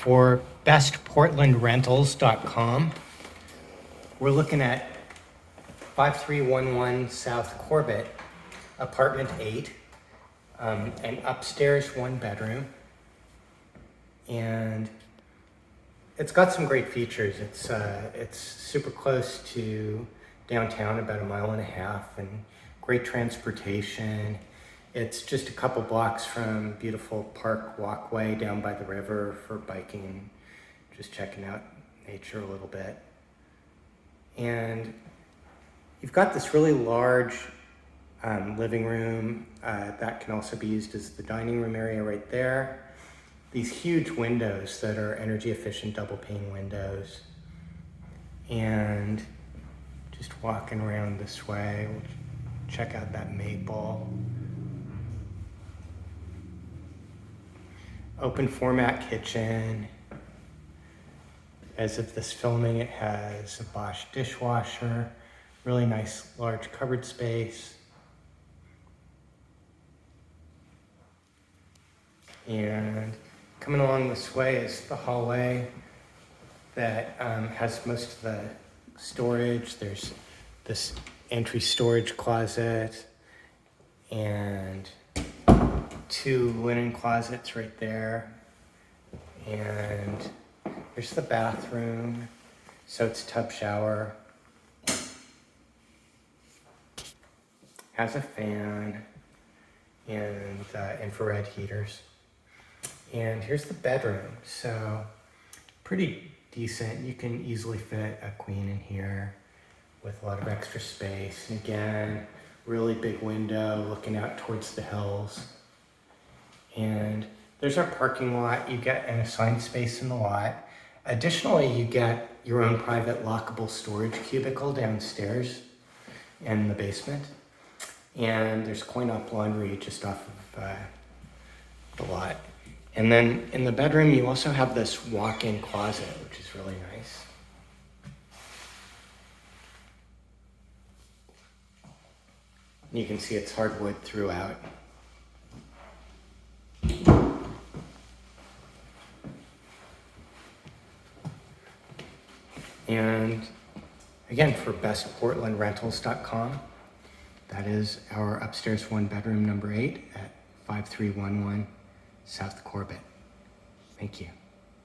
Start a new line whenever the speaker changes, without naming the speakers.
for bestportlandrentals.com. We're looking at 5311 South Corbett, apartment 8, an upstairs 1-bedroom, and it's got some great features. It's super close to downtown, about 1.5 miles, and great transportation. It's just a couple blocks from beautiful park walkway down by the river for biking and just checking out nature a little bit. And you've got this really large living room that can also be used as the dining room area right there. These huge windows that are energy efficient double pane windows. And just walking around this way, we'll check out that maple. Open format kitchen. As of this filming, it has a Bosch dishwasher, really nice large cupboard space. And coming along this way is the hallway that has most of the storage. There's this entry storage closet and 2 linen closets right there. And there's the bathroom. So it's tub shower. Has a fan and infrared heaters. And here's the bedroom. So pretty decent. You can easily fit a queen in here with a lot of extra space. And again, really big window looking out towards the hills. And there's our parking lot. You get an assigned space in the lot. Additionally, you get your own private lockable storage cubicle downstairs in the basement. And there's coin-op laundry just off of the lot. And then in the bedroom, you also have this walk-in closet, which is really nice. You can see it's hardwood throughout. And again, for bestportlandrentals.com, that is our upstairs 1-bedroom number 8 at 5311 South Corbett. Thank you.